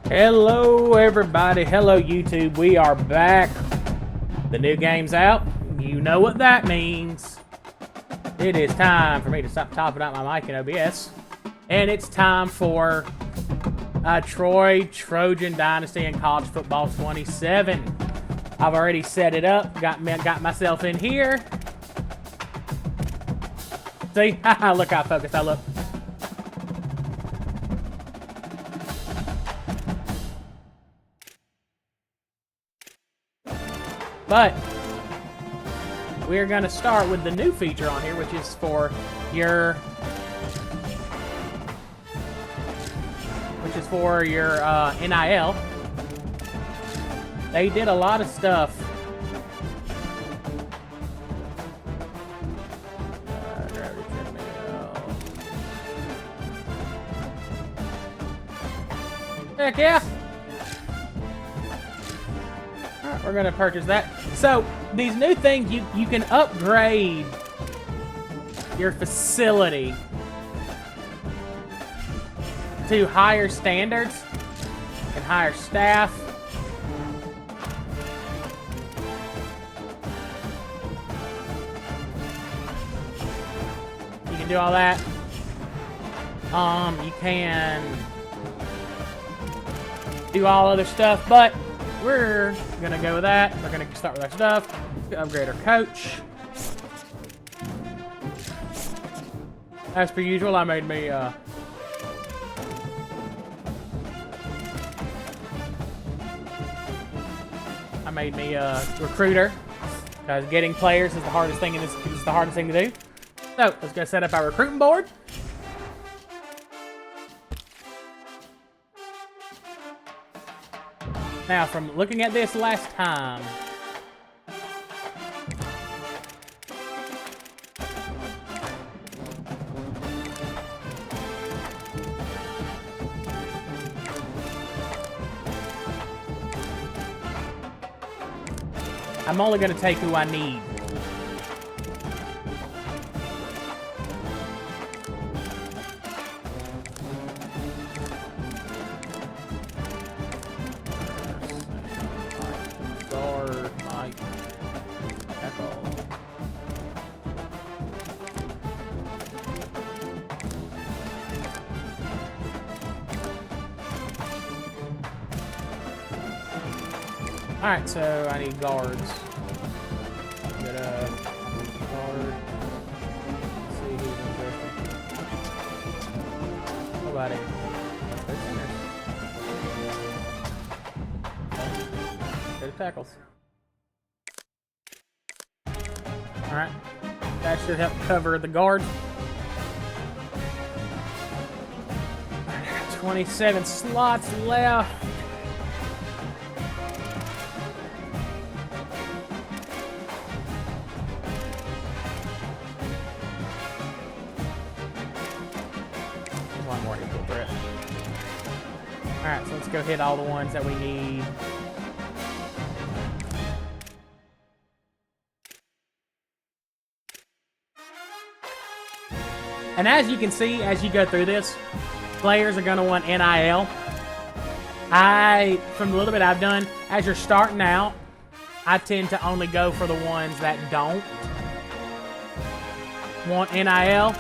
Hello everybody, hello YouTube, we are back. The new game's out, you know what that means. It is time for me to stop topping out my mic in OBS. And it's time for Trojan Dynasty and College Football 27. I've already set it up, got myself in here. See, look how focused I look. But we're gonna start with the new feature on here, which is for your NIL. They did a lot of stuff. Heck yeah! Alright, we're gonna purchase that. So, these new things, you can upgrade your facility to higher standards and higher staff. You can do all that. You can do all other stuff, but we're gonna go with that. We're gonna start with our stuff. Upgrade our coach. As per usual, I made me recruiter, because getting players is the hardest thing to do. So let's go set up our recruiting board. Now, from looking at this last time, I'm only going to take who I need. Alright, so I need guards. Get a guard. Let's see who's interested. Nobody. Go to tackles. Alright. That should help cover the guard. 27 slots left. Alright, so let's go hit all the ones that we need. And as you can see, as you go through this, players are going to want NIL. From the little bit I've done, as you're starting out, I tend to only go for the ones that don't want NIL.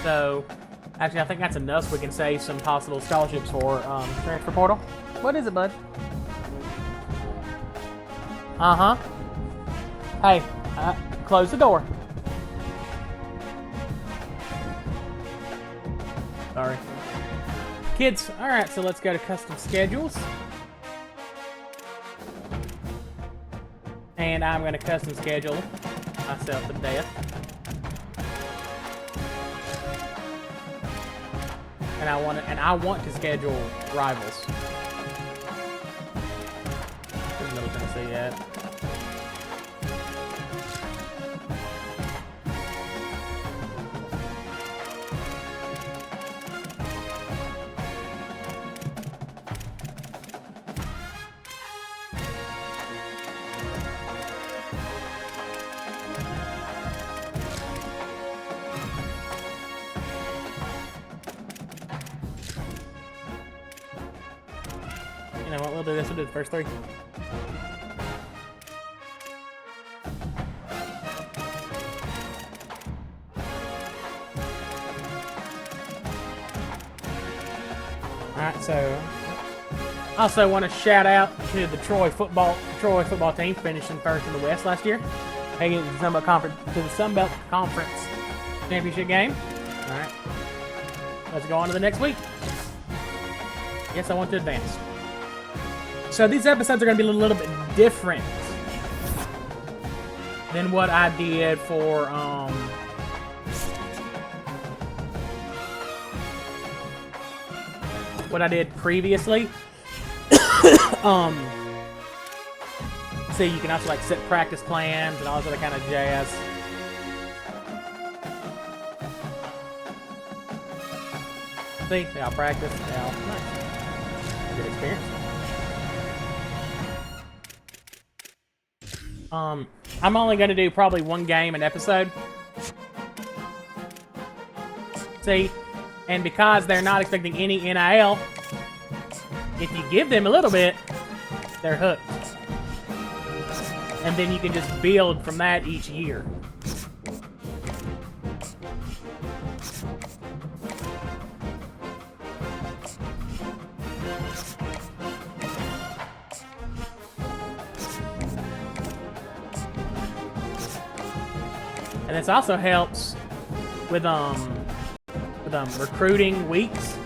So, actually, I think that's enough so we can save some possible scholarships for transfer portal. What is it, bud? Uh-huh. Hey, close the door. Sorry. Kids, alright, so let's go to custom schedules. And I'm going to custom schedule myself to death. And I want to schedule rivals. Where's Middle Tennessee at? You know what? We'll do this. We'll do the first 3. Alright, so I also want to shout out to the Troy football team finishing first in the West last year. Making it to the Sun Belt Conference Championship game. Alright. Let's go on to the next week. Yes, I want to advance. So these episodes are going to be a little bit different than what I did for what I did previously. So you can also like set practice plans and all this other kind of jazz. See, they all practice. They all nice. Good experience. I'm only going to do probably 1 game an episode. See, and because they're not expecting any NIL, if you give them a little bit, they're hooked. And then you can just build from that each year. And this also helps with recruiting weeks.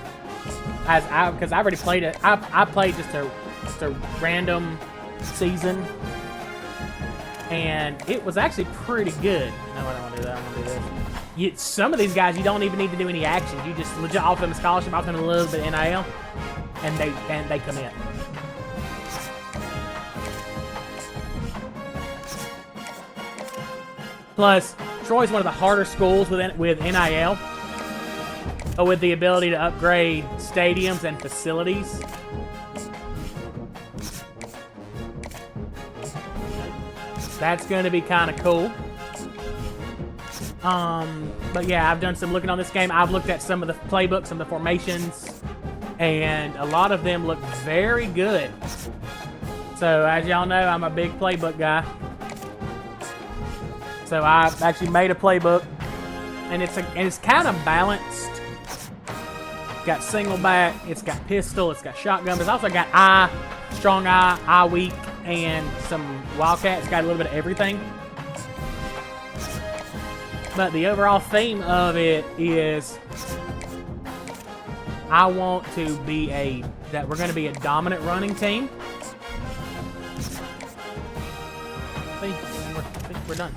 Because I already played it. I played just a random season, and it was actually pretty good. No, I don't want to do that. I want to do this. Some of these guys, you don't even need to do any actions. You just legit offer them a scholarship, offer them a little bit of NIL, and they come in. Plus, Troy's one of the harder schools with NIL, but with the ability to upgrade stadiums and facilities. That's going to be kind of cool. But yeah, I've done some looking on this game. I've looked at some of the playbooks, some of the formations, and a lot of them look very good. So as y'all know, I'm a big playbook guy. So I've actually made a playbook, and it's kind of balanced. It's got single back, it's got pistol, it's got shotgun, but it's also got eye, strong eye weak, and some wildcat. It's got a little bit of everything. But the overall theme of it is I want to be that we're going to be a dominant running team. I think we're done.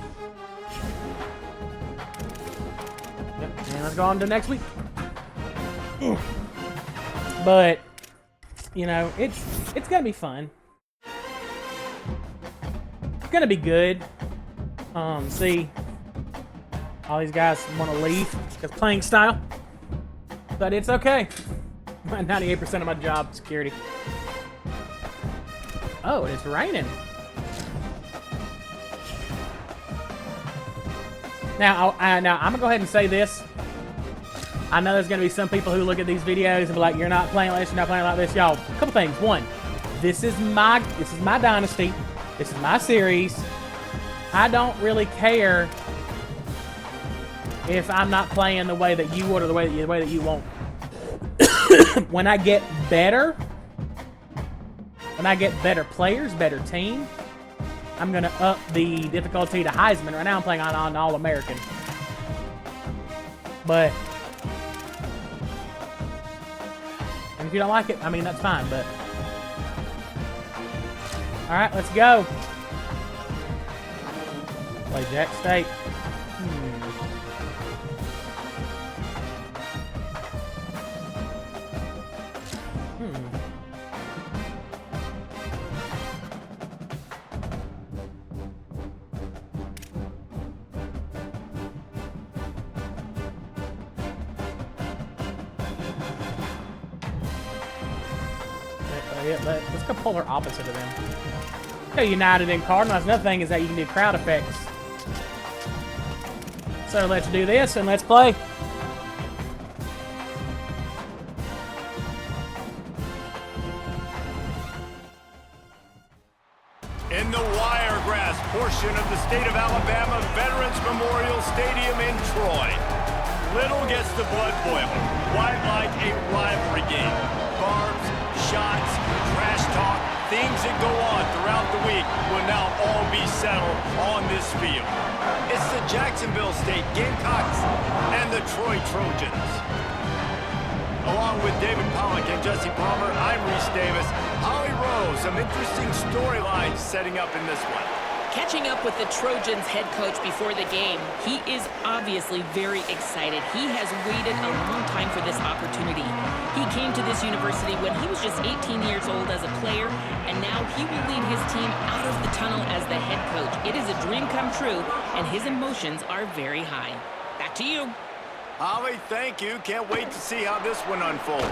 Yep, and let's go on to next week. But you know, it's gonna be fun. It's gonna be good. See, all these guys want to leave because playing style, but it's okay. 98% of my job security. Oh, it's raining. Now, I'm gonna go ahead and say this. I know there's gonna be some people who look at these videos and be like, "You're not playing like this. You're not playing like this." Y'all, a couple things. One, this is my Dynasty. This is my series. I don't really care if I'm not playing the way that you would or the way that you won't. When I get better players, better team, I'm gonna up the difficulty to Heisman. Right now I'm playing on All-American. But and if you don't like it, I mean, that's fine, but alright, let's go. Play Jax State. Let's go polar opposite of them. Go United and Cardinals. Another thing is that you can do crowd effects. So let's do this and let's play. gets the blood boiling. Why like a rivalry game? Barbs, shots, trash talk, things that go on throughout the week will now all be settled on this field. It's the Jacksonville State Gamecocks and the Troy Trojans. Along with David Pollock and Jesse Palmer, I'm Reese Davis. Holly Rose, some interesting storylines setting up in this one. Catching up with the Trojans head coach before the game, he is obviously very excited. He has waited a long time for this opportunity. He came to this university when he was just 18 years old as a player, and now he will lead his team out of the tunnel as the head coach. It is a dream come true, and his emotions are very high. Back to you. Holly, thank you. Can't wait to see how this one unfolds.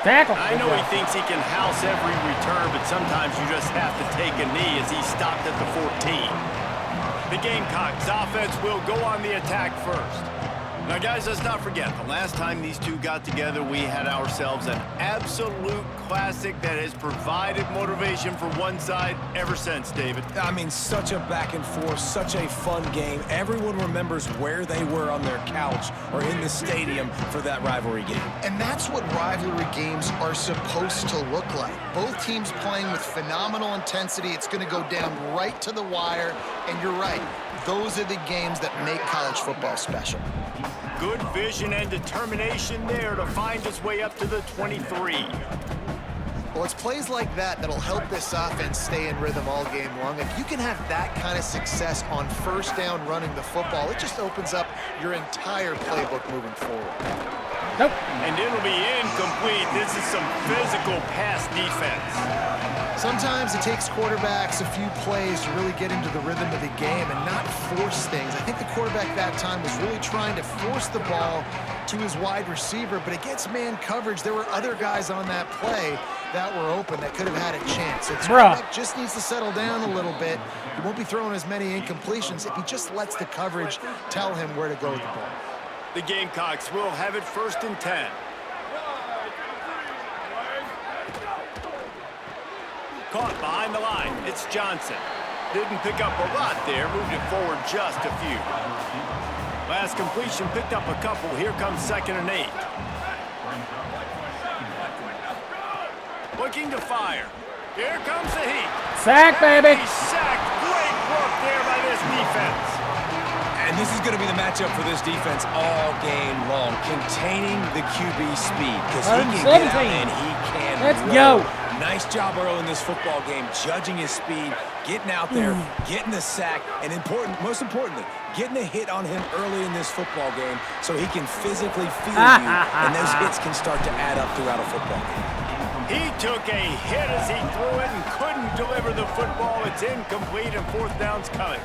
Tackle. I know he thinks he can house every return, but sometimes you just have to take a knee as he stopped at the 14. The Gamecocks offense will go on the attack first. Now, guys, let's not forget, the last time these two got together, we had ourselves an absolute classic that has provided motivation for one side ever since, David. I mean, such a back and forth, such a fun game. Everyone remembers where they were on their couch or in the stadium for that rivalry game. And that's what rivalry games are supposed to look like. Both teams playing with phenomenal intensity. It's going to go down right to the wire. And you're right, those are the games that make college football special. Good vision and determination there to find his way up to the 23. Well, it's plays like that that'll help this offense stay in rhythm all game long. If you can have that kind of success on first down running the football, it just opens up your entire playbook moving forward. Nope. And it'll be incomplete. This is some physical pass defense. Sometimes it takes quarterbacks a few plays to really get into the rhythm of the game and not force things. I think the quarterback that time was really trying to force the ball to his wide receiver, but against man coverage, there were other guys on that play that were open that could have had a chance. So the quarterback just needs to settle down a little bit. He won't be throwing as many incompletions if he just lets the coverage tell him where to go with the ball. The Gamecocks will have it 1st and 10. Caught behind the line. It's Johnson. Didn't pick up a lot there. Moved it forward just a few. Last completion picked up a couple. Here comes 2nd and 8. Looking to fire. Here comes the heat. Sack, baby. He's sacked. Great work there by this defense. And this is going to be the matchup for this defense all game long, containing the QB speed, because he can get out and he can Let's roll. go. Nice job early in this football game, judging his speed, getting out there, getting the sack, and most importantly, getting a hit on him early in this football game so he can physically feel you, and those hits can start to add up throughout a football game. He took a hit as he threw it and couldn't deliver the football. It's incomplete and 4th down's coming.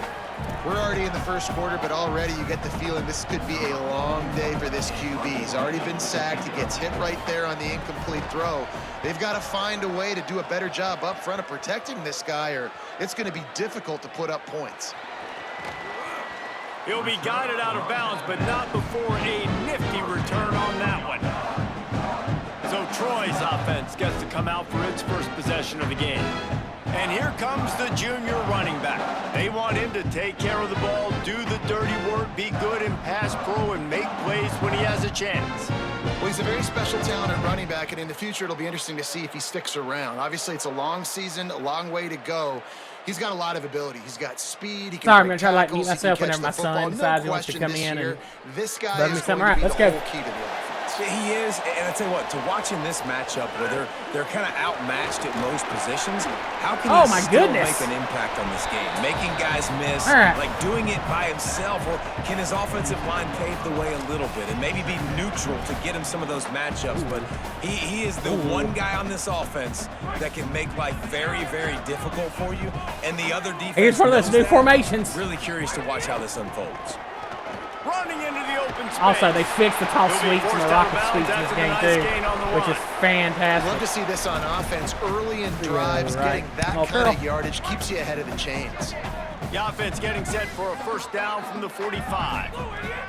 We're already in the first quarter, but already you get the feeling this could be a long day for this QB. He's already been sacked. He gets hit right there on the incomplete throw. They've got to find a way to do a better job up front of protecting this guy, or it's going to be difficult to put up points. He'll be guided out of bounds, but not before a nifty return on that one. So Troy's offense gets to come out for its first possession of the game. And here comes the junior running back. They want him to take care of the ball, do the dirty work, be good in pass pro, and make plays when he has a chance. Well, he's a very special talent at running back, and in the future, it'll be interesting to see if he sticks around. Obviously, it's a long season, a long way to go. He's got a lot of ability. He's got speed. He can Sorry, I'm going to try to tackles, mute myself he can whenever my catch the football. son decides he No wants to come in year, and this guy rub me is some going to right. be Let's the go. whole key to the offense. He is, and I tell you what, to watch in this matchup where they're kind of outmatched at most positions, how can he still make an impact on this game? Making guys miss, like doing it by himself, or can his offensive line pave the way a little bit and maybe be neutral to get him some of those matchups? But he is the one guy on this offense that can make life very, very difficult for you, and the other defense here's one of those new formations. Really curious to watch how this unfolds. Running into the open space. Also, they fixed the toss sweeps and the rocket sweeps in this game too, which is fantastic. I'd love to see this on offense early in drives. Getting that kind of yardage keeps you ahead of the chains. The offense getting set for a first down from the 45.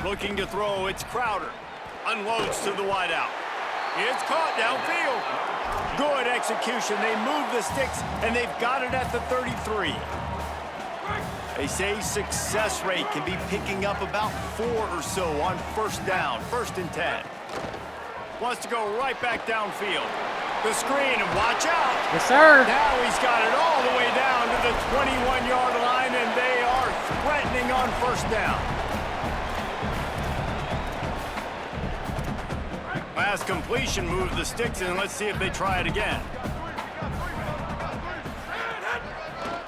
Looking to throw, it's Crowder. Unloads to the wideout. It's caught downfield. Good execution. They move the sticks, and they've got it at the 33. They say success rate can be picking up about 4 or so on first down, 1st and 10. Wants to go right back downfield. The screen, and watch out. Yes, sir. Now he's got it all the way down to the 21-yard line, and they are threatening on first down. Last completion moved the sticks in. Let's see if they try it again.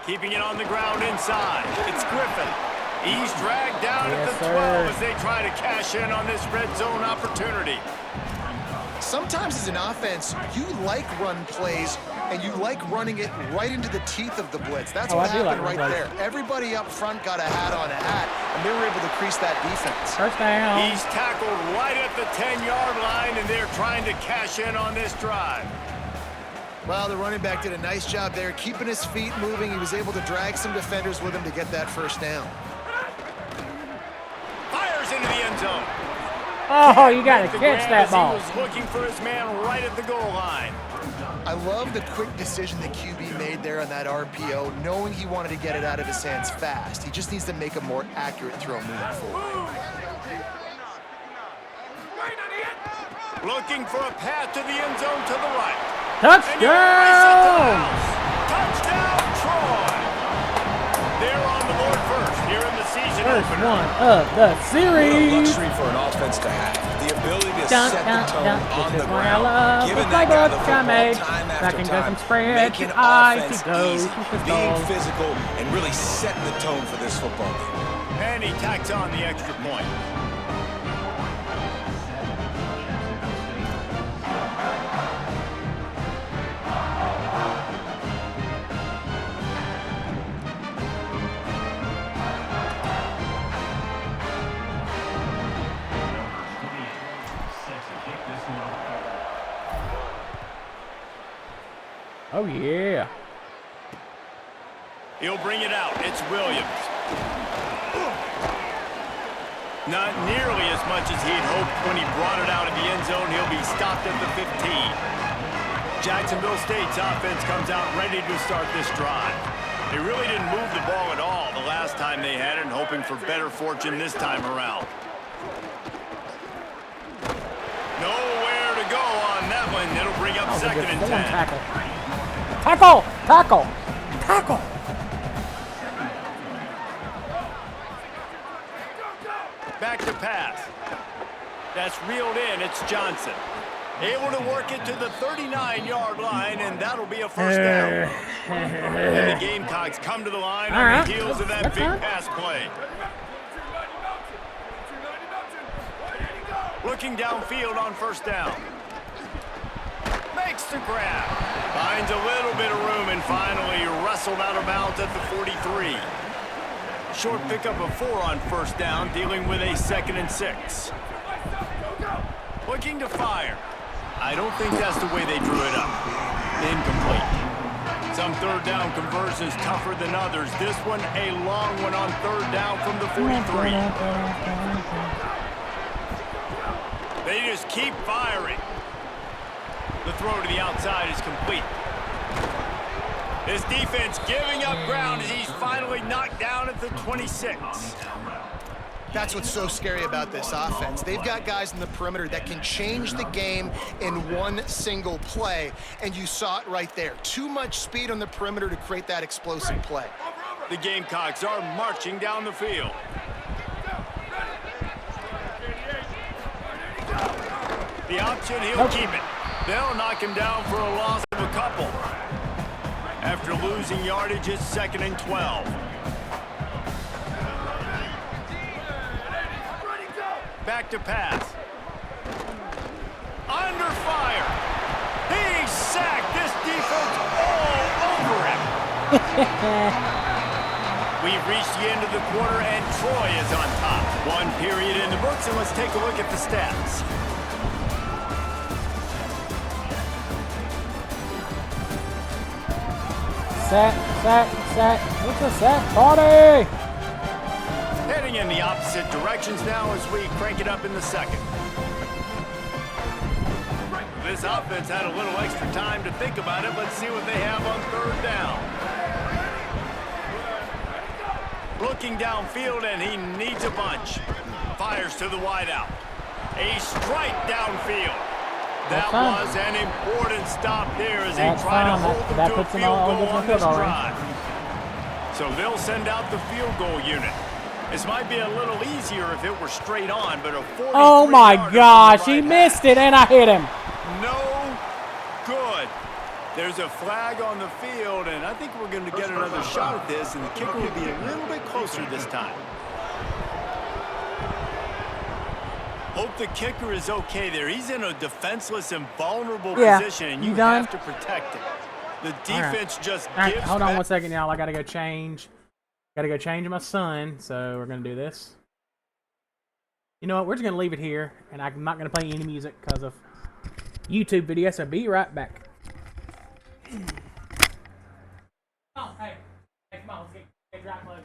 Keeping it on the ground inside. It's Griffin. He's dragged down at the 12 as they try to cash in on this red zone opportunity. Sometimes as an offense, you like run plays, and you like running it right into the teeth of the blitz. That's what happened right there. Everybody up front got a hat on a hat, and they were able to crease that defense. First down. He's tackled right at the 10-yard line, and they're trying to cash in on this drive. Well, the running back did a nice job there, keeping his feet moving. He was able to drag some defenders with him to get that first down. Fires into the end zone. Oh, you got to catch that ball. He was looking for his man right at the goal line. I love the quick decision the QB made there on that RPO, knowing he wanted to get it out of his hands fast. He just needs to make a more accurate throw moving forward. Looking for a path to the end zone to the right. Touchdown! Touchdown, Troy! They're on the board first here in the season First opener. one of the series. What a luxury for an offense to have. The ability to set the tone on the ground, giving that guy the football time after time, making offense easy, being physical, and really setting the tone for this football game. And he tacks on the extra point. Oh, yeah. He'll bring it out. It's Williams. Not nearly as much as he'd hoped when he brought it out of the end zone. He'll be stopped at the 15. Jacksonville State's offense comes out ready to start this drive. They really didn't move the ball at all the last time they had it, and hoping for better fortune this time around. Nowhere to go on that one. It'll bring up 2nd and 10. Tackle. Tackle! Tackle! Tackle! Back to pass. That's reeled in. It's Johnson. Able to work it to the 39-yard line, and that'll be a first down. And the Gamecocks come to the line on the heels of that big pass play. Looking downfield on first down. Makes the grab. Finds a little bit of room and finally wrestled out of bounds at the 43. Short pickup of 4 on first down, dealing with a 2nd and 6. Looking to fire. I don't think that's the way they drew it up. Incomplete. Some third down conversions tougher than others. This one a long one on third down from the 43. They just keep firing. The throw to the outside is complete. This defense giving up ground as he's finally knocked down at the 26. That's what's so scary about this offense. They've got guys in the perimeter that can change the game in one single play, and you saw it right there. Too much speed on the perimeter to create that explosive play. The Gamecocks are marching down the field. The option, he'll keep it. They'll knock him down for a loss of a couple. After losing yardage, it's 2nd and 12. Back to pass. Under fire. He sacked this defense all over him. We've reached the end of the quarter, and Troy is on top. 1 period in the books, and let's take a look at the stats. Sack. It's a sack party! Heading in the opposite directions now as we crank it up in the 2nd. This offense had a little extra time to think about it. Let's see what they have on third down. Looking downfield, and he needs a bunch. Fires to the wideout. A strike downfield. That was an important stop here as they try to hold them to a field goal on this drive. So they'll send out the field goal unit. This might be a little easier if it were straight on, but a 43-yarder. Oh my gosh, he missed it and I hit him. No good. There's a flag on the field, and I think we're going to get another shot at this, and the kicker will be a little bit closer this time. Hope the kicker is okay there. He's in a defenseless and vulnerable position, and you have to protect him. The defense just gives hold on back. 1 second, y'all. I got to go change. Got to go change my son, so we're going to do this. You know what? We're just going to leave it here, and I'm not going to play any music because of YouTube video, so be right back. Oh, hey, come on, let's get dry clothes.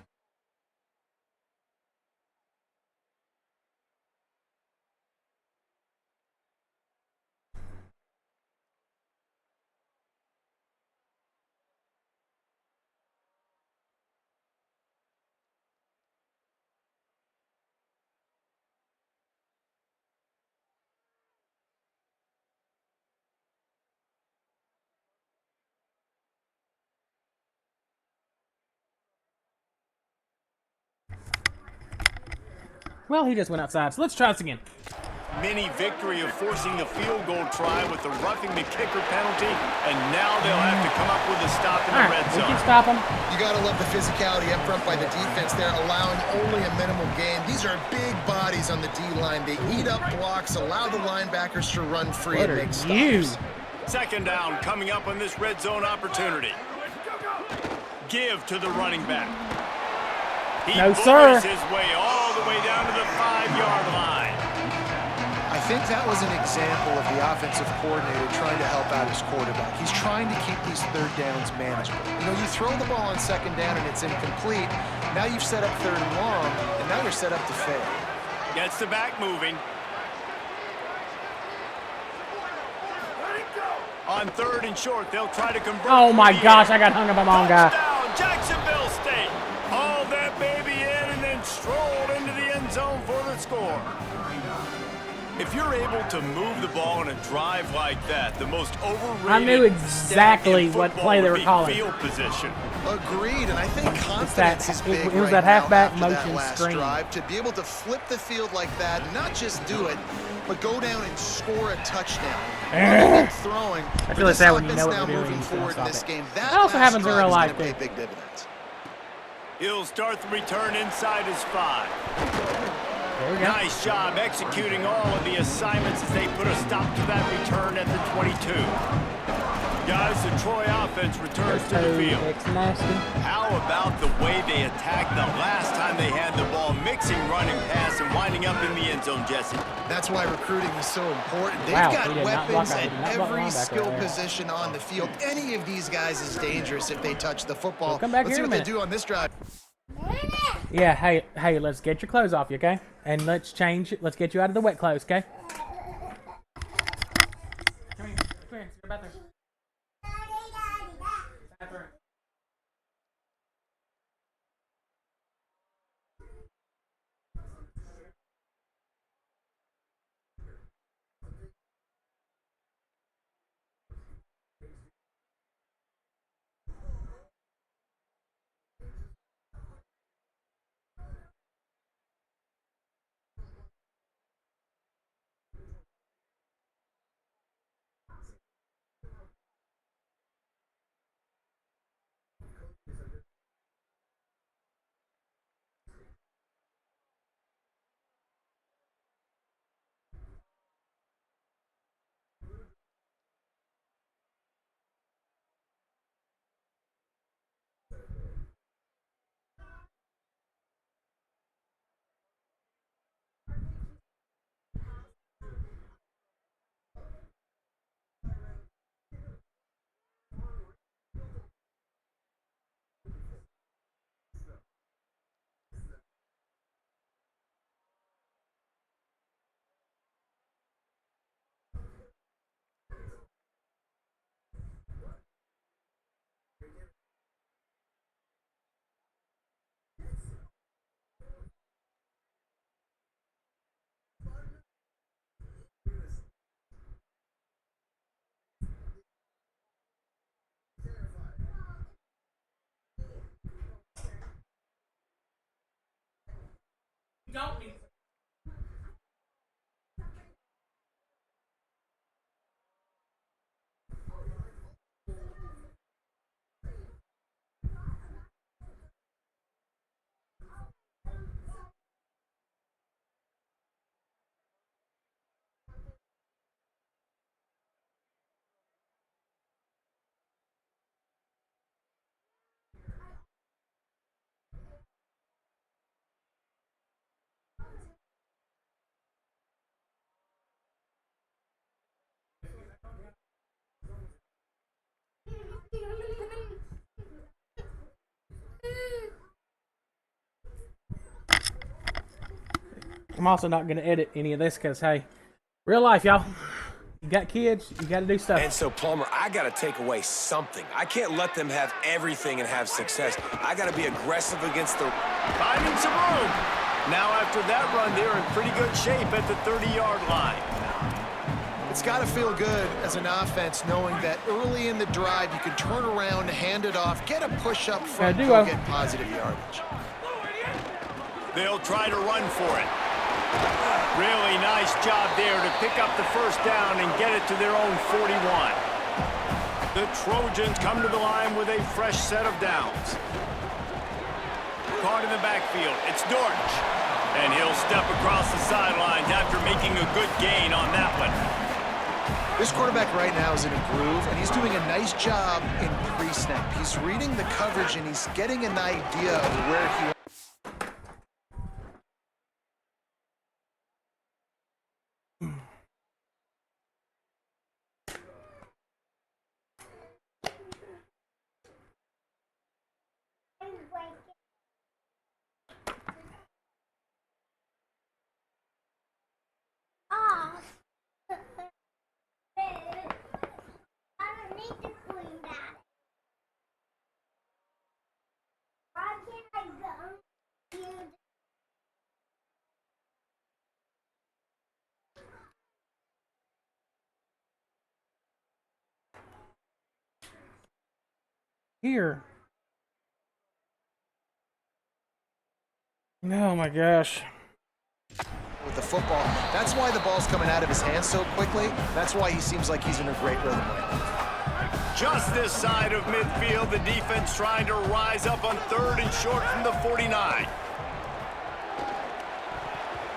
Well, he just went outside, so let's try this again. Mini victory of forcing the field goal try with the roughing the kicker penalty, and now they'll have to come up with a stop in the red zone. We can stop him. You got to love the physicality up front by the defense there, allowing only a minimal gain. These are big bodies on the D-line. They eat up blocks, allow the linebackers to run free and make stops. Second down coming up on this red zone opportunity. Give to the running back. He bullies his way all the way down to the 5-yard line. I think that was an example of the offensive coordinator trying to help out his quarterback. He's trying to keep these third downs manageable. You know, you throw the ball on second down and it's incomplete. Now you've set up third and long, and now you're set up to fail. Gets the back moving. On third and short, they'll try to convert. Oh my gosh, I got hung up on my own guy. Touchdown, Jacksonville State. Hauled that baby in and then strolled into the end zone for the score. If you're able to move the ball in a drive like that, the most overrated I knew exactly what play they were calling. Field position. Agreed, and I think confidence is big. It was that halfback motion that last screen. Drive, to be able to flip the field like that, not just do it, but go down and score a touchdown. Throwing. I feel like that when you know what now we're doing. moving forward in this game. That also happens in real life, pay too. big dividends. He'll start the return inside his 5. There we go. Nice job executing all of the assignments as they put a stop to that return at the 22. Guys, the Troy offense returns to the field. How about the way they attacked the last time they had the ball, mixing run and pass and winding up in the end zone, Jesse? That's why recruiting is so important. They've got weapons at every skill position on the field. Any of these guys is dangerous if they touch the football. Come back Let's see here what in a they do on this drive. Yeah, hey, let's get your clothes off you, okay? And let's change it. Let's get you out of the wet clothes, okay? Come here, it's your bathroom. Bathroom. I'm also not going to edit any of this because, hey, real life, y'all. You got kids, you got to do stuff. And so, Palmer, I got to take away something. I can't let them have everything and have success. I got to be aggressive against the... Finding some room. Now, after that run, they're in pretty good shape at the 30-yard line. It's got to feel good as an offense knowing that early in the drive you can turn around, hand it off, get a push up front, go get positive yardage. They'll try to run for it. Really nice job there to pick up the first down and get it to their own 41. The Trojans come to the line with a fresh set of downs. Caught in the backfield, it's Dortch. And he'll step across the sidelines after making a good gain on that one. This quarterback right now is in a groove, and he's doing a nice job in pre-snap. He's reading the coverage, and he's getting an idea of where he... Here. Oh my gosh. With the football. That's why the ball's coming out of his hands so quickly. That's why he seems like he's in a great rhythm right now. Just this side of midfield, the defense trying to rise up on 3rd and short from the 49.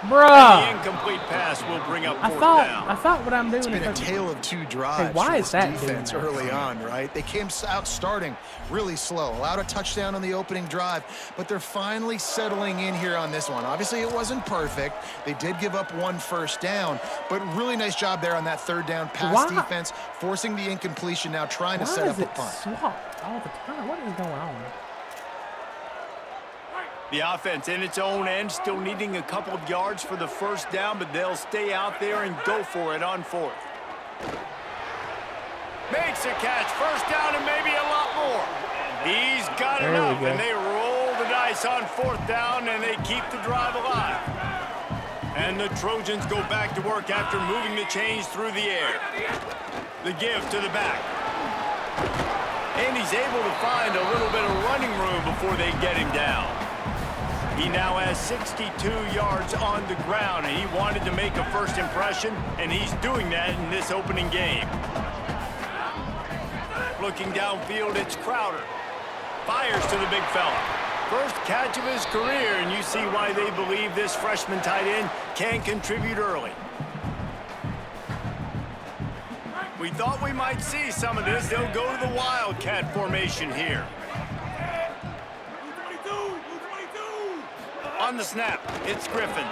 Bruh. The incomplete pass will bring up 4th down. I thought what I'm doing It's been is a tale of two drives. Hey, why is that defense early on, right? They came out starting really slow, allowed a touchdown on the opening drive, but they're finally settling in here on this one. Obviously, it wasn't perfect. They did give up 1 first down, but really nice job there on that 3rd down pass defense, forcing the incompletion now, trying to set up a punt. Swap all the time? What is going on? The offense in its own end, still needing a couple of yards for the first down, but they'll stay out there and go for it on 4th. Makes a catch, first down and maybe a lot more. He's got enough, and they roll the dice on 4th down, and they keep the drive alive. And the Trojans go back to work after moving the chains through the air. The give to the back. And he's able to find a little bit of running room before they get him down. He now has 62 yards on the ground, and he wanted to make a first impression, and he's doing that in this opening game. Looking downfield, it's Crowder. Fires to the big fella. First catch of his career, and you see why they believe this freshman tight end can contribute early. We thought we might see some of this. They'll go to the Wildcat formation here. On the snap, it's Griffin.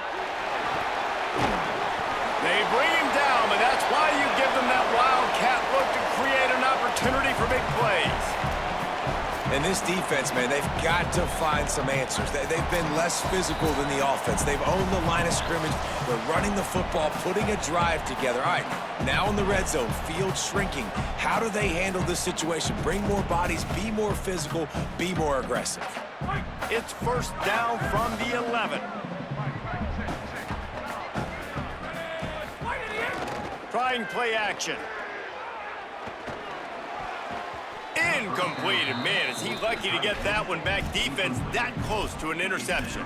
They bring him down, but that's why you give them that Wildcat look to create an opportunity for big plays. And this defense, man, they've got to find some answers. They've been less physical than the offense. They've owned the line of scrimmage. They're running the football, putting a drive together. All right, now in the red zone, field shrinking. How do they handle this situation? Bring more bodies, be more physical, be more aggressive. It's first down from the 11. Trying play action. Incomplete, and man, is he lucky to get that one back. Defense that close to an interception.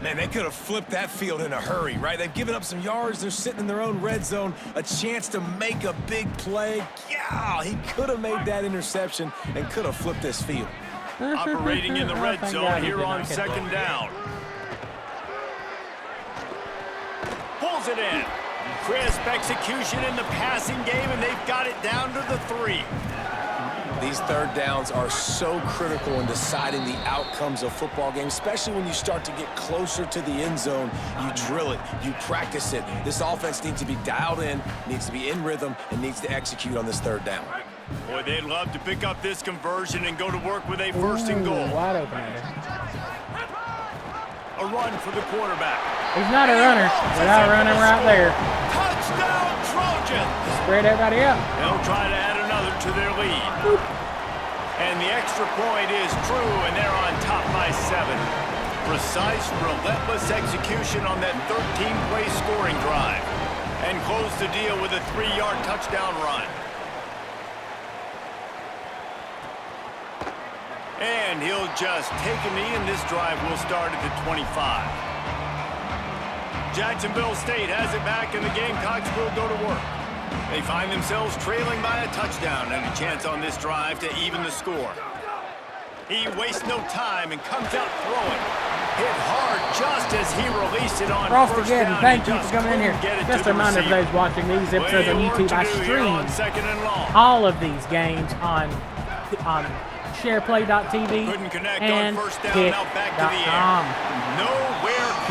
Man, they could have flipped that field in a hurry, right? They've given up some yards. They're sitting in their own red zone. A chance to make a big play. Yeah, he could have made that interception and could have flipped this field. Operating in the red zone here on 2nd down. Pulls it in. Crisp execution in the passing game, and they've got it down to the 3. These 3rd downs are so critical in deciding the outcomes of football games, especially when you start to get closer to the end zone. You drill it, you practice it. This offense needs to be dialed in, needs to be in rhythm, and needs to execute on this 3rd down. Boy, they'd love to pick up this conversion and go to work with a 1st and goal. Wide open. A run for the quarterback. He's not a runner, but I run him right there. Touchdown, Trojans! Spread everybody out. They'll try to add another to their lead. Boop. And the extra point is true, and they're on top by 7. Precise, relentless execution on that 13-play scoring drive. And close the deal with a 3-yard touchdown run. And he'll just take a knee, and this drive will start at the 25. Jacksonville State has it back, and the Gamecocks will go to work. They find themselves trailing by a touchdown and a chance on this drive to even the score. He wastes no time and comes out throwing. Hit hard just as he released it on Frosty first Gadden, down. thank you for coming in here. Just a reminder for those watching these episodes on YouTube, I stream all of these games on shareplay.tv and hit.com.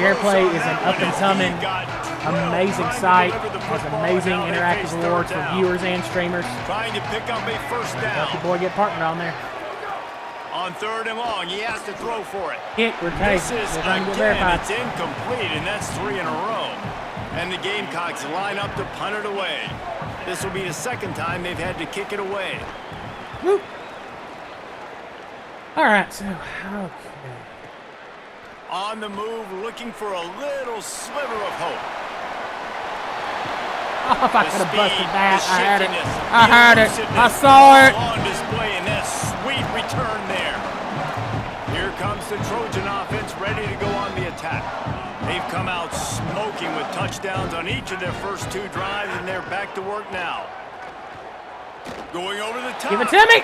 SharePlay is an up-and-coming, amazing site. Has amazing interactive rewards for viewers and streamers. Trying to pick up a first down. Help your boy get partnered on there. On 3rd and long, he has to throw for it. Hit, rotate. It's incomplete, and that's 3 in a row. And the Gamecocks line up to punt it away. This will be the 2nd time they've had to kick it away. Woo. All right, so, okay. On the move, looking for a little sliver of hope. Oh, if I could have busted that, I had it. I had it. I saw it. On display, and that sweet return there. Here comes the Trojan offense, ready to go on the attack. They've come out smoking with touchdowns on each of their first 2 drives, and they're back to work now. Going over the top. Give it to me.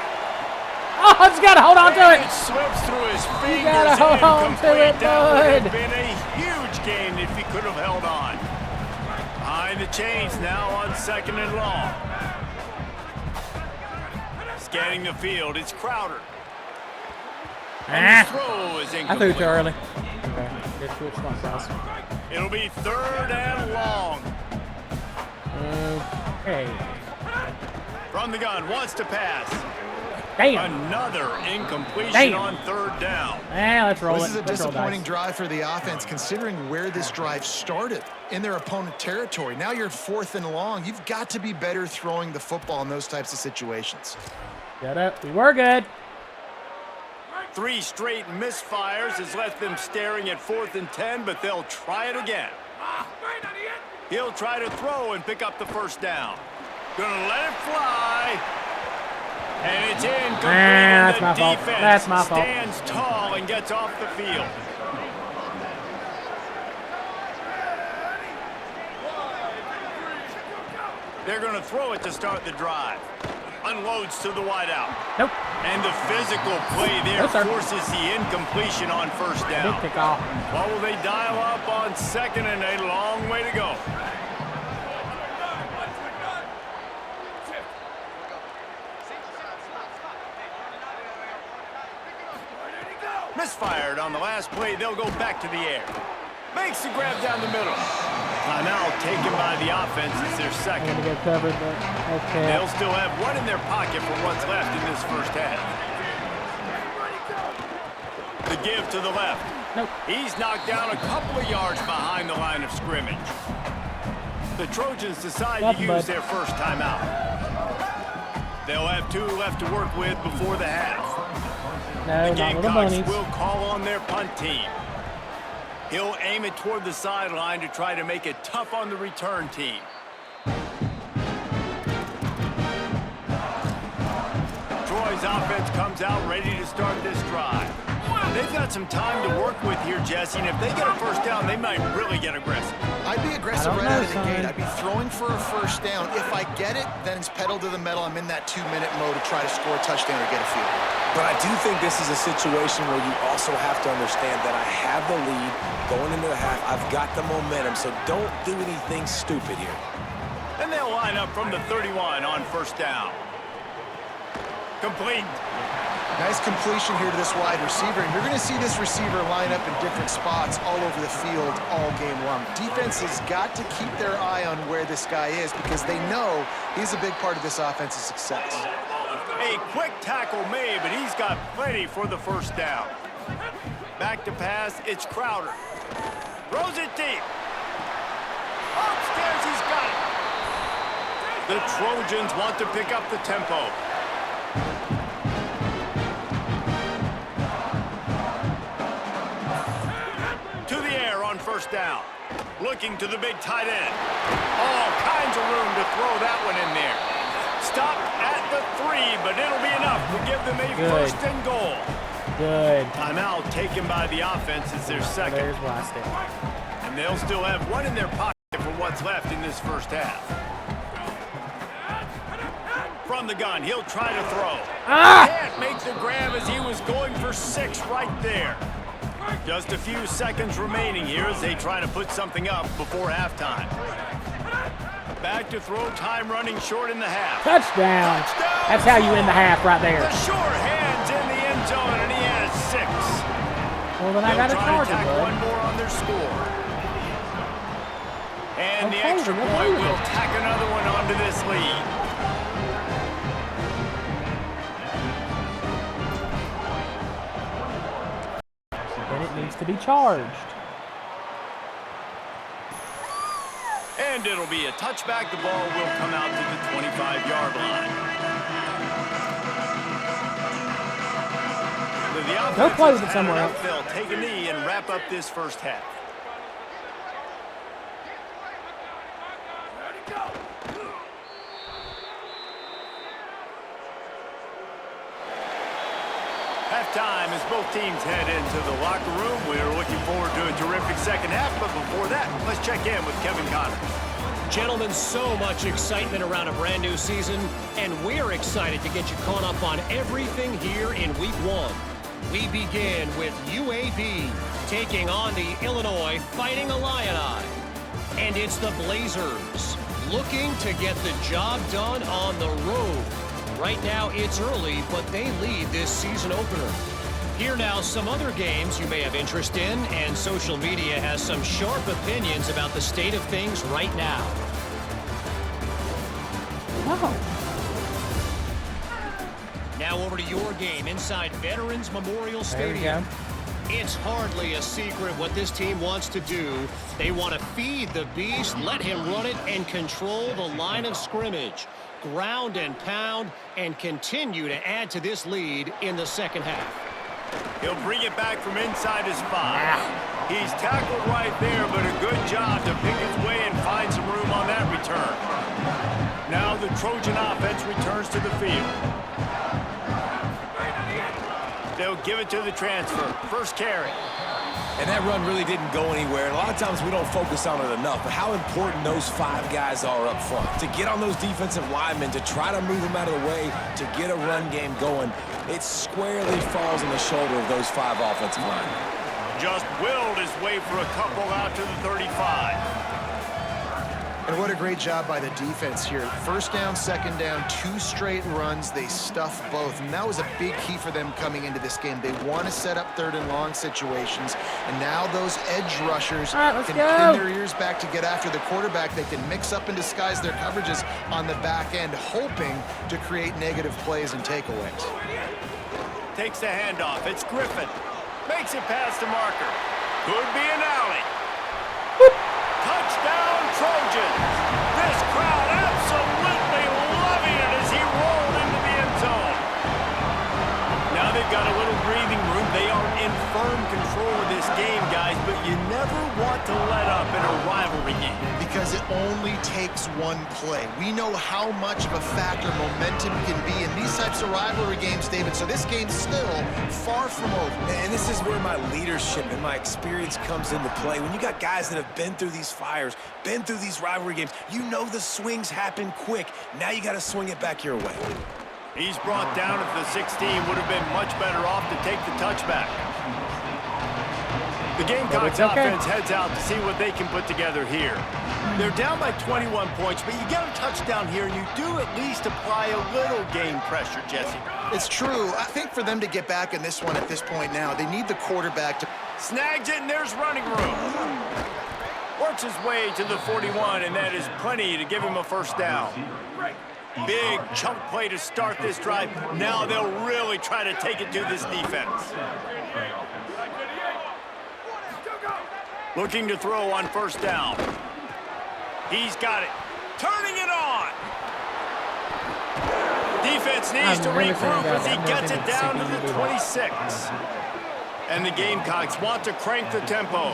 Oh, I just got to hold on to it. It slips through his fingers. You got to hold on to it, That would have bud. been a huge gain if he could have held on. Behind the chains now on 2nd and long. Scanning the field, it's Crowder. And the throw is incomplete. I threw too early. Okay, just switch myself. It'll be 3rd and long. Okay. From the gun, wants to pass. Damn. Another incompletion on 3rd down. Let's roll it. This is a disappointing drive for the offense, considering where this drive started, in their opponent territory. Now you're at 4th and long. You've got to be better throwing the football in those types of situations. Shut up. We were good. 3 straight misfires has left them staring at 4th and 10, but they'll try it again. He'll try to throw and pick up the first down. Gonna let it fly. And it's incomplete. That's my fault. That's my fault. Stands tall and gets off the field. They're going to throw it to start the drive. Unloads to the wideout. Nope. And the physical play there forces the incompletion on first down. Big kickoff. What will they dial up on 2nd and a long way to go? Misfired on the last play. They'll go back to the air. Makes the grab down the middle. Now taken by the offense. It's their 2nd. I'm gonna get covered, but okay. They'll still have 1 in their pocket for what's left in this first half. The give to the left. Nope. He's knocked down a couple of yards behind the line of scrimmage. The Trojans decide to use their first timeout. They'll have 2 left to work with before the half. No, the not with the Gamecocks bunnies. will call on their punt team. He'll aim it toward the sideline to try to make it tough on the return team. Troy's offense comes out ready to start this drive. They've got some time to work with here, Jesse, and if they get a first down, they might really get aggressive. I'd be aggressive right out of the gate. I'd be throwing for a first down. If I get it, then it's pedal to the metal. I'm in that 2-minute mode to try to score a touchdown or get a field. But I do think this is a situation where you also have to understand that I have the lead going into the half. I've got the momentum, so don't do anything stupid here. And they'll line up from the 31 on first down. Complete. Nice completion here to this wide receiver, and you're going to see this receiver line up in different spots all over the field all game long. Defense has got to keep their eye on where this guy is because they know he's a big part of this offense's success. A quick tackle made, but he's got plenty for the first down. Back to pass, it's Crowder. Throws it deep. Upstairs, he's got it. The Trojans want to pick up the tempo. To the air on first down. Looking to the big tight end. All kinds of room to throw that one in there. Stop at the 3, but it'll be enough to give them a first and goal. Good. Timeout taken by the offense as their second. There's Washington. And they'll still have one in their pocket for what's left in this first half. From the gun, he'll try to throw. Can't make the grab as he was going for 6 right there. Just a few seconds remaining here as they try to put something up before halftime. Back to throw, time running short in the half. Touchdown. That's how you end the half right there. The sure hands in the end zone, and he has 6. Well, then I got to charge it, bud. One more on their score. And the extra point will tack another one onto this lead. Then it needs to be charged. And it'll be a touchback. The ball will come out to the 25-yard line. Go play with it somewhere else. They'll take a knee and wrap up this first half. Halftime as both teams head into the locker room. We're looking forward to a terrific second half, but before that, let's check in with Kevin Connors. Gentlemen, so much excitement around a brand new season, and we're excited to get you caught up on everything here in Week 1. We begin with UAB taking on the Illinois Fighting Illini. And it's the Blazers looking to get the job done on the road. Right now, it's early, but they lead this season opener. Here now, some other games you may have interest in, and social media has some sharp opinions about the state of things right now. Wow. Now over to your game inside Veterans Memorial Stadium. It's hardly a secret what this team wants to do. They want to feed the beast, let him run it, and control the line of scrimmage. Ground and pound, and continue to add to this lead in the second half. He'll bring it back from inside his 5. He's tackled right there, but a good job to pick his way and find some room on that return. Now the Trojan offense returns to the field. They'll give it to the transfer. First carry. And that run really didn't go anywhere. And a lot of times we don't focus on it enough, but how important those 5 guys are up front. To get on those defensive linemen, to try to move them out of the way, to get a run game going, it squarely falls on the shoulder of those 5 offensive linemen. Just willed his way for a couple out to the 35. And what a great job by the defense here. First down, second down, 2 straight runs. They stuffed both, and that was a big key for them coming into this game. They want to set up 3rd and long situations, and now those edge rushers can pin their ears back to get after the quarterback. They can mix up and disguise their coverages on the back end, hoping to create negative plays and takeaways. Takes the handoff. It's Griffin. Makes it past the marker. Could be an alley. Touchdown, Trojans! This crowd absolutely loving it as he rolled into the end zone. Now they've got a little breathing room. They are in firm control of this game, guys, but you never want to let up in a rivalry game. Because it only takes one play. We know how much of a factor momentum can be in these types of rivalry games, David, so this game's still far from over. And this is where my leadership and my experience comes into play. When you got guys that have been through these fires, been through these rivalry games, you know the swings happen quick. Now you got to swing it back your way. He's brought down at the 16. Would have been much better off to take the touchback. The Gamecocks offense heads out to see what they can put together here. They're down by 21 points, but you get a touchdown here, and you do at least apply a little game pressure, Jesse. It's true. I think for them to get back in this one at this point now, they need the quarterback to... Snags it, and there's running room. Works his way to the 41, and that is plenty to give him a first down. Big chunk play to start this drive. Now they'll really try to take it to this defense. Looking to throw on first down. He's got it. Turning it on. Defense needs to regroup as he gets it down to the 26. And the Gamecocks want to crank the tempo.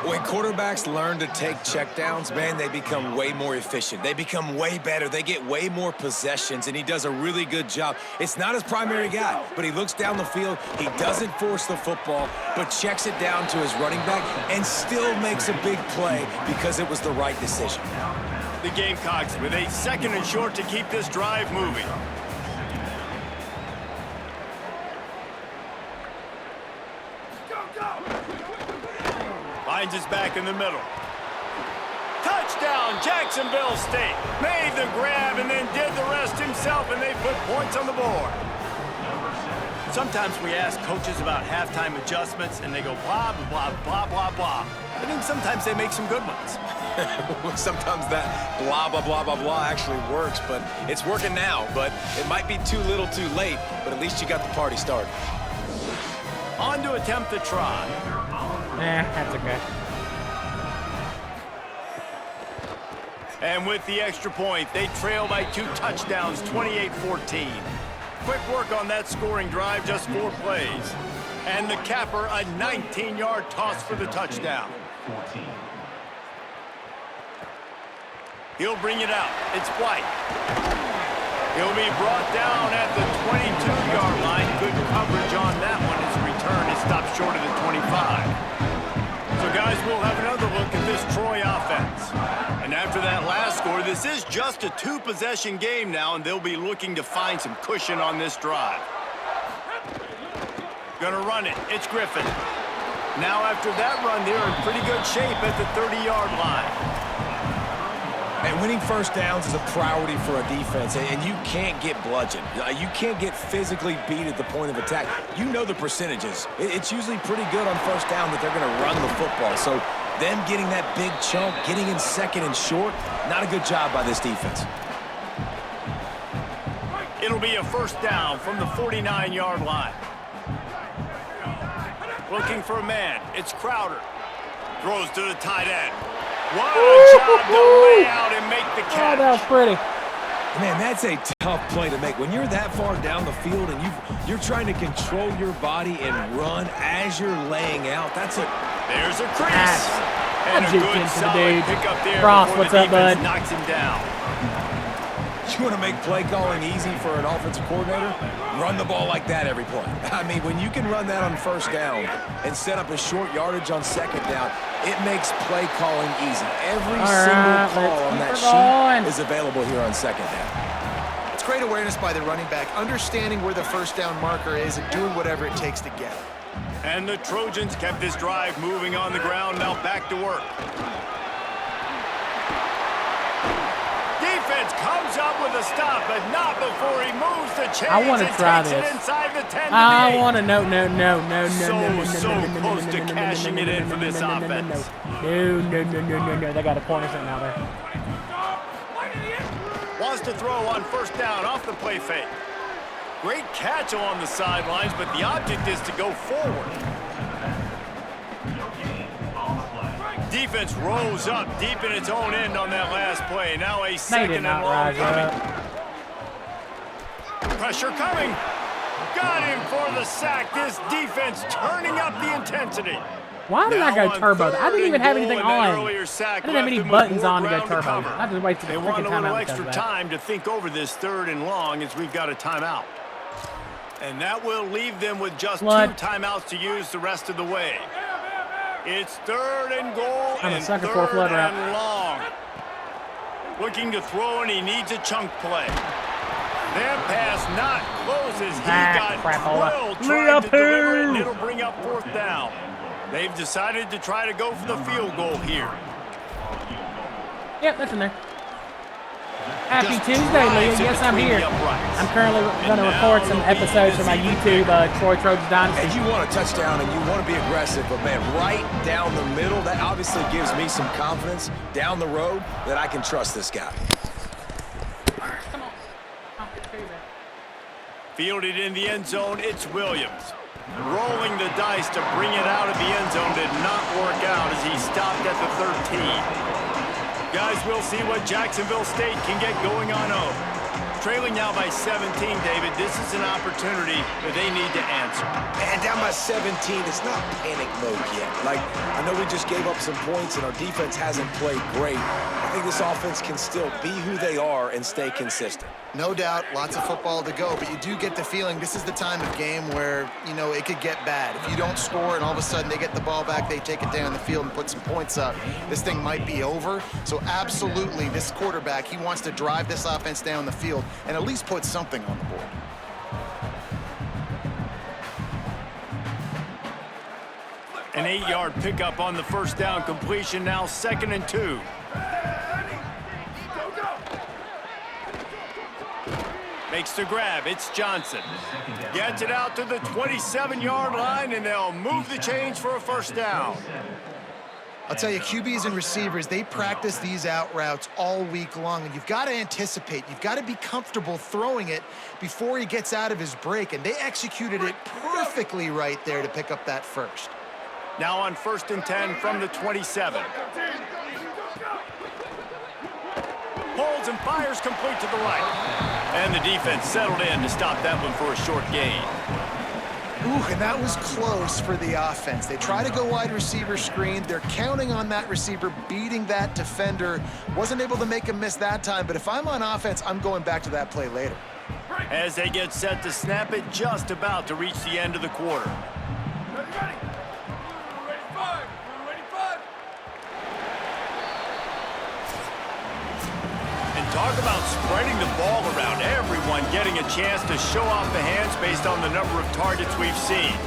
When quarterbacks learn to take checkdowns, man, they become way more efficient. They become way better. They get way more possessions, and he does a really good job. It's not his primary guy, but he looks down the field. He doesn't force the football, but checks it down to his running back and still makes a big play because it was the right decision. The Gamecocks with a 2nd and short to keep this drive moving. Finds his back in the middle. Touchdown, Jacksonville State. Made the grab and then did the rest himself, and they put points on the board. Sometimes we ask coaches about halftime adjustments, and they go blah, blah, blah, blah, blah. I think sometimes they make some good ones. Sometimes that blah, blah, blah, blah, blah actually works, but it's working now. But it might be too little too late, but at least you got the party started. On to attempt the try. That's okay. And with the extra point, they trail by 2 touchdowns, 28-14. Quick work on that scoring drive, just 4 plays. And the capper, a 19-yard toss for the touchdown. He'll bring it out. It's White. He'll be brought down at the 22-yard line. Good coverage on that one. His return is stopped short of the 25. So, guys, we'll have another look at this Troy offense. And after that last score, this is just a 2-possession game now, and they'll be looking to find some cushion on this drive. Gonna run it. It's Griffin. Now, after that run, they're in pretty good shape at the 30-yard line. And winning first downs is a priority for a defense, and you can't get bludgeoned. You can't get physically beat at the point of attack. You know the percentages. It's usually pretty good on first down that they're going to run the football. So them getting that big chunk, getting in 2nd and short, not a good job by this defense. It'll be a first down from the 49-yard line. Looking for a man. It's Crowder. Throws to the tight end. What a job to lay out and make the catch. Oh, that was pretty. Man, that's a tough play to make. When you're that far down the field and you're trying to control your body and run as you're laying out, that's a... There's a crease. And a good solid pick up there Ross, before what's the up, bud? defense knocks him down. You want to make play calling easy for an offensive coordinator? Run the ball like that every play. I mean, when you can run that on first down and set up a short yardage on 2nd down, it makes play calling easy. Every single call on that sheet is available here on 2nd down. It's great awareness by the running back, understanding where the first down marker is and doing whatever it takes to get it. And the Trojans kept this drive moving on the ground, now back to work. Defense comes up with a stop, but not before he moves the chains. I want to try this. Inside the 10 I want to no close to cashing it in for this offense. No. They got a corner set now there. Wants to throw on first down off the play fake. Great catch along the sidelines, but the object is to go forward. Defense rolls up deep in its own end on that last play. Now a 2nd and long coming. Pressure coming. Got him for the sack. This defense turning up the intensity. Why did I go turbo? I didn't even have anything on. I didn't have any buttons on to go turbo. I just wasted the freaking time out. They want a little extra time to think over this 3rd and long as we've got a timeout. And that will leave them with just 2 timeouts to use the rest of the way. It's 3rd and goal and 3rd and long. Looking to throw, and he needs a chunk play. That pass not closes. He got drilled trying to deliver it, and it'll bring up 4th down. They've decided to try to go for the field goal here. Yep, that's in there. Happy Tuesday, Leah. Yes, I'm here. I'm currently going to record some episodes for my YouTube, Troy Trojans Dynasty. And you want a touchdown and you want to be aggressive, but man, right down the middle, that obviously gives me some confidence down the road that I can trust this guy. All right, come on. Fielded in the end zone, it's Williams. Rolling the dice to bring it out of the end zone did not work out as he stopped at the 13. Guys, we'll see what Jacksonville State can get going on home. Trailing now by 17, David. This is an opportunity that they need to answer. And down by 17, it's not panic mode yet. Like, I know we just gave up some points and our defense hasn't played great. I think this offense can still be who they are and stay consistent. No doubt, lots of football to go, but you do get the feeling this is the time of game where, you know, it could get bad. If you don't score and all of a sudden they get the ball back, they take it down the field and put some points up, this thing might be over. So absolutely, this quarterback, he wants to drive this offense down the field and at least put something on the board. An 8-yard pickup on the first down completion, now 2nd and 2. Makes the grab, it's Johnson. Gets it out to the 27-yard line, and they'll move the chains for a first down. I'll tell you, QBs and receivers, they practice these out routes all week long, and you've got to anticipate. You've got to be comfortable throwing it before he gets out of his break, and they executed it perfectly right there to pick up that first. Now on 1st and 10 from the 27. Holds and fires complete to the right. And the defense settled in to stop that one for a short gain. Ooh, and that was close for the offense. They try to go wide receiver screen. They're counting on that receiver beating that defender. Wasn't able to make him miss that time, but if I'm on offense, I'm going back to that play later. As they get set to snap it, just about to reach the end of the quarter. Talk about spreading the ball around. Everyone getting a chance to show off the hands based on the number of targets we've seen.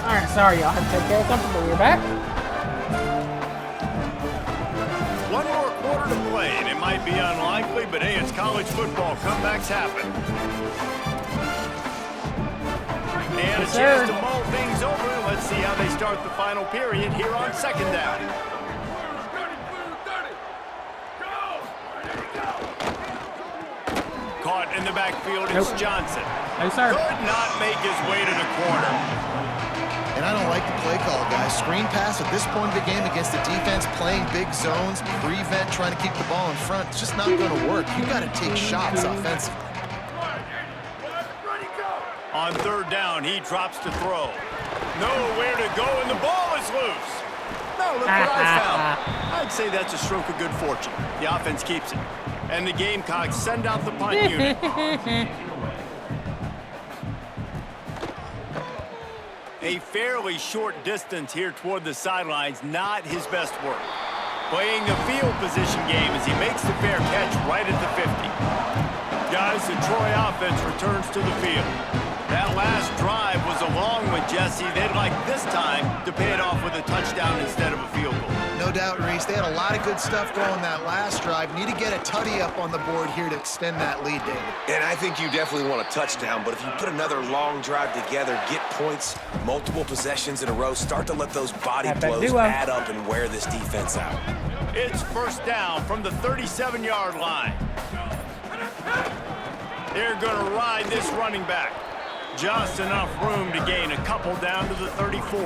All right, sorry, y'all had to take care of something, but we're back. One more quarter to play, and it might be unlikely, but hey, it's college football. Comebacks happen. And a chance to mull things over. Let's see how they start the final period here on 2nd down. Caught in the backfield, it's Johnson. No, sir. Could not make his way to the corner. And I don't like the play call, guys. Screen pass at this point of the game against the defense, playing big zones, prevent, trying to keep the ball in front. It's just not going to work. You got to take shots offensively. On 3rd down, he drops to throw. Nowhere to go, and the ball is loose. No, look what I found. I'd say that's a stroke of good fortune. The offense keeps it. And the Gamecocks send out the punt unit. A fairly short distance here toward the sidelines, not his best work. Playing the field position game as he makes the fair catch right at the 50. Guys, the Troy offense returns to the field. That last drive was a long one, Jesse. They'd like this time to pay it off with a touchdown instead of a field goal. No doubt, Reese. They had a lot of good stuff going that last drive. Need to get a tutty up on the board here to extend that lead, David. And I think you definitely want a touchdown, but if you put another long drive together, get points, multiple possessions in a row, start to let those body blows add up and wear this defense out. It's 1st down from the 37-yard line. They're going to ride this running back. Just enough room to gain a couple down to the 34.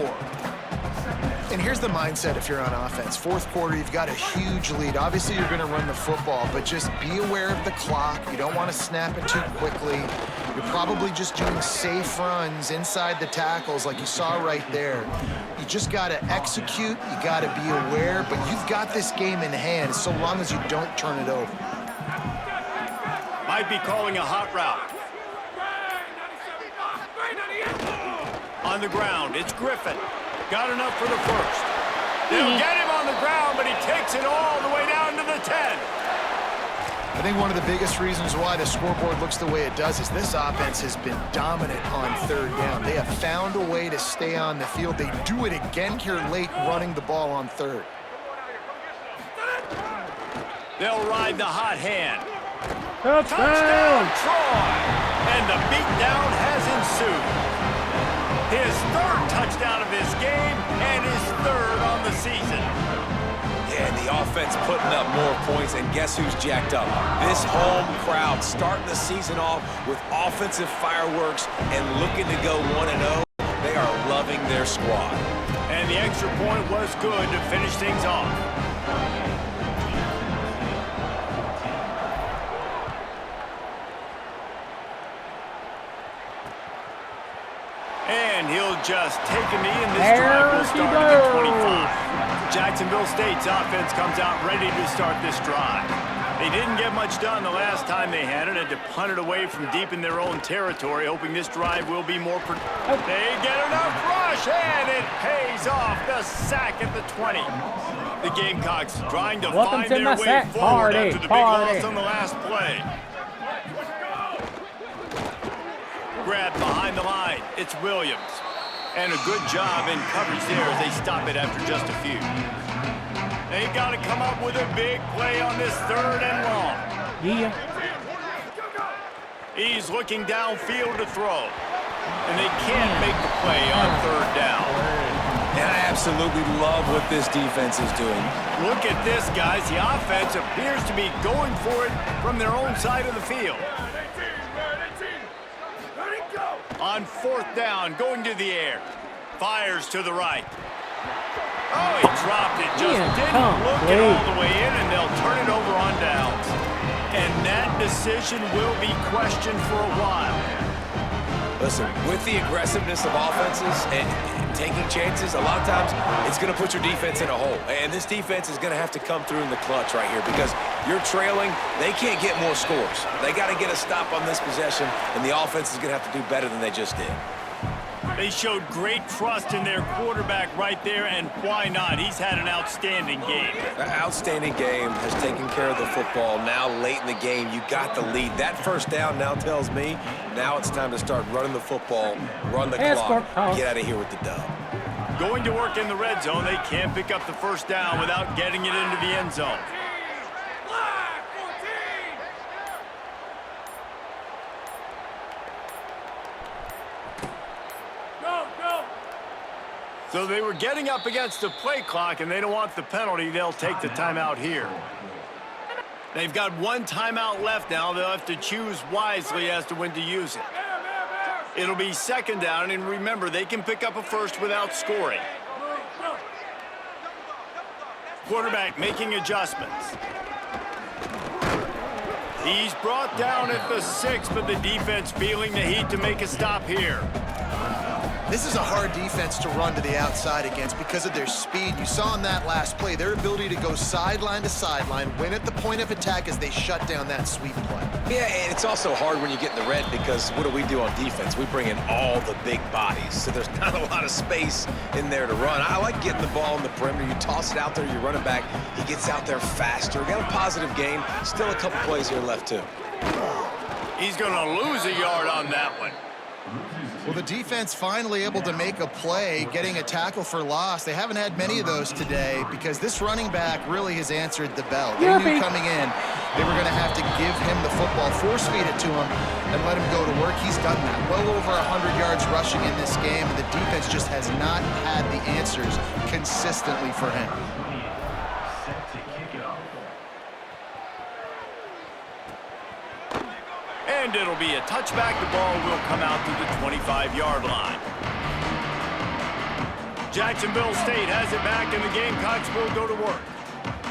And here's the mindset if you're on offense. 4th quarter, you've got a huge lead. Obviously, you're going to run the football, but just be aware of the clock. You don't want to snap it too quickly. You're probably just doing safe runs inside the tackles like you saw right there. You just got to execute. You got to be aware, but you've got this game in hand so long as you don't turn it over. Might be calling a hot route. On the ground, it's Griffin. Got enough for the first. They'll get him on the ground, but he takes it all the way down to the 10. I think one of the biggest reasons why the scoreboard looks the way it does is this offense has been dominant on 3rd down. They have found a way to stay on the field. They do it again here late, running the ball on 3rd. They'll ride the hot hand. Touchdown, Troy! And the beatdown has ensued. His 3rd touchdown of this game and his 3rd on the season. Yeah, and the offense offense putting up more points, and guess who's jacked up? This home crowd starting the season off with offensive fireworks and looking to go 1-0. They are loving their squad. And the extra point was good to finish things off. And he'll just take a knee, and this drive will start at the 25. Jacksonville State's offense comes out ready to start this drive. They didn't get much done the last time they had it. Had to punt it away from deep in their own territory, hoping this drive will be more productive. They get enough rush, and it pays off. The sack at the 20. The Gamecocks trying to find their way forward after the big loss on the last play. Grab behind the line. It's Williams. And a good job in coverage there as they stop it after just a few. They've got to come up with a big play on this 3rd and long. Yeah. He's looking downfield to throw. And they can't make the play on 3rd down. And I absolutely love what this defense is doing. Look at this, guys. The offense appears to be going for it from their own side of the field. On 4th down, going to the air. Fires to the right. Oh, he dropped it. Just didn't look it all the way in, and they'll turn it over on downs. And that decision will be questioned for a while. Listen, with the aggressiveness of offenses and taking chances, a lot of times it's going to put your defense in a hole. And this defense is going to have to come through in the clutch right here because you're trailing. They can't get more scores. They got to get a stop on this possession, and the offense is going to have to do better than they just did. They showed great trust in their quarterback right there, and why not? He's had an outstanding game. An outstanding game, has taken care of the football. Now late in the game, you got the lead. That 1st down now tells me now it's time to start running the football, run the clock, get out of here with the dub. Going to work in the red zone. They can't pick up the 1st down without getting it into the end zone. So they were getting up against the play clock, and they don't want the penalty. They'll take the timeout here. They've got 1 timeout left now. They'll have to choose wisely as to when to use it. It'll be 2nd down, and remember, they can pick up a 1st without scoring. Quarterback making adjustments. He's brought down at the 6, but the defense feeling the heat to make a stop here. This is a hard defense to run to the outside against because of their speed. You saw in that last play, their ability to go sideline to sideline, win at the point of attack as they shut down that sweep play. Yeah, and it's also hard when you get in the red because what do on defense? We bring in all the big bodies, so there's not a lot of space in there to run. I like getting the ball in the perimeter. You toss it out there, you run it back. He gets out there faster. Got a positive game. Still a couple plays here left, too. He's going to lose a yard on that one. Well, the defense finally able to make a play, getting a tackle for loss. They haven't had many of those today because this running back really has answered the bell. They knew coming in they were going to have to give him the football, force feed it to him, and let him go to work. He's done that. Well over 100 yards rushing in this game, and the defense just has not had the answers consistently for him. And it'll be a touchback. The ball will come out to the 25-yard line. Jacksonville State has it back, and the Gamecocks will go to work.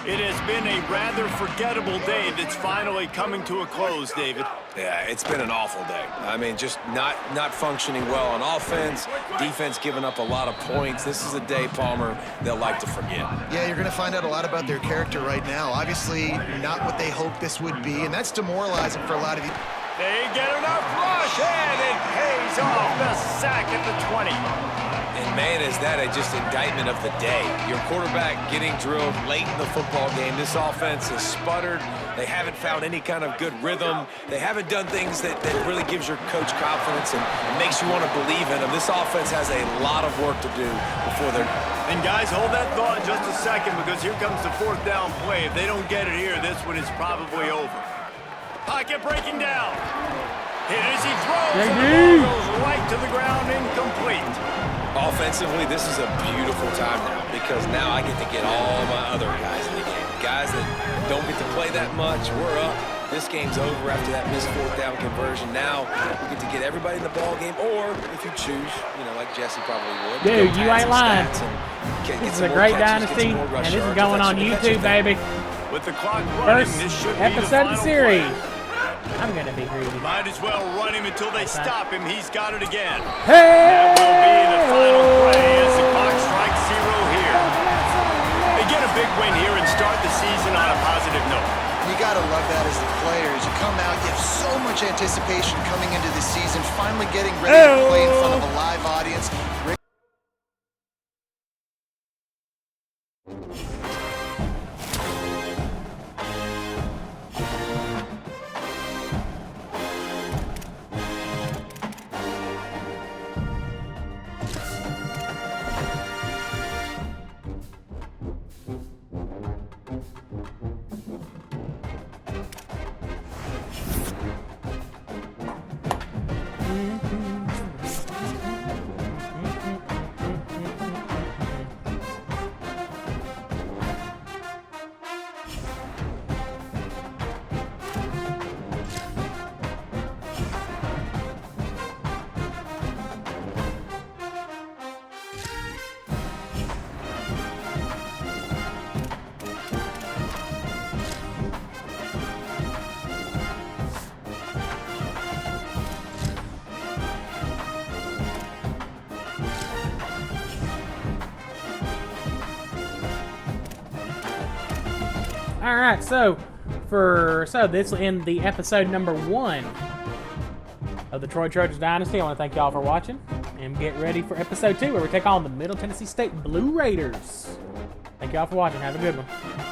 It has been a rather forgettable day that's finally coming to a close, David. Yeah, it's been an awful day. I mean, just not functioning well on offense, defense giving up a lot of points. This is a day, Palmer, they'll like to forget. Yeah, you're going to find out a lot about their character right now. Obviously, not what they hoped this would be, and that's demoralizing for a lot of you. They get enough rush, and it pays off. The sack at the 20. And, man, is that just indictment of the day. Your quarterback getting drilled late in the football game. This offense has sputtered. They haven't found any kind of good rhythm. They haven't done things that really gives your coach confidence and makes you want to believe in them. This offense has a lot of work to do before they're... And, guys, hold that thought just a second because here comes the 4th down play. If they don't get it here, this one is probably over. Pocket breaking down. Hit as he throws, and the ball goes right to the ground, incomplete. Offensively, this is a beautiful time now because now I get to get all my other guys in the game. Guys don't get to play that much. We're up. This game's over after that missed 4th down conversion. Now we get to get everybody in the ball game, or if you choose, you know, like Jesse probably would. Dude, you ain't lying. This is a great Dynasty, and this is going on YouTube, baby. With the clock running, First this should episode of the be the series. play. I'm gonna be greedy. Might as well run him until they stop him. He's got it again. Hey! That will be the final play as the clock strikes 0 here. They get a big win here and start the season on a positive note. You got to love that as the players. You come out, you have so much anticipation coming into the season, finally getting ready to play in front of a live audience. All right, so this will end the episode number 1 of the Troy Trojans Dynasty. I want to thank y'all for watching, and get ready for episode 2, where we take on the Middle Tennessee State Blue Raiders. Thank y'all for watching. Have a good one.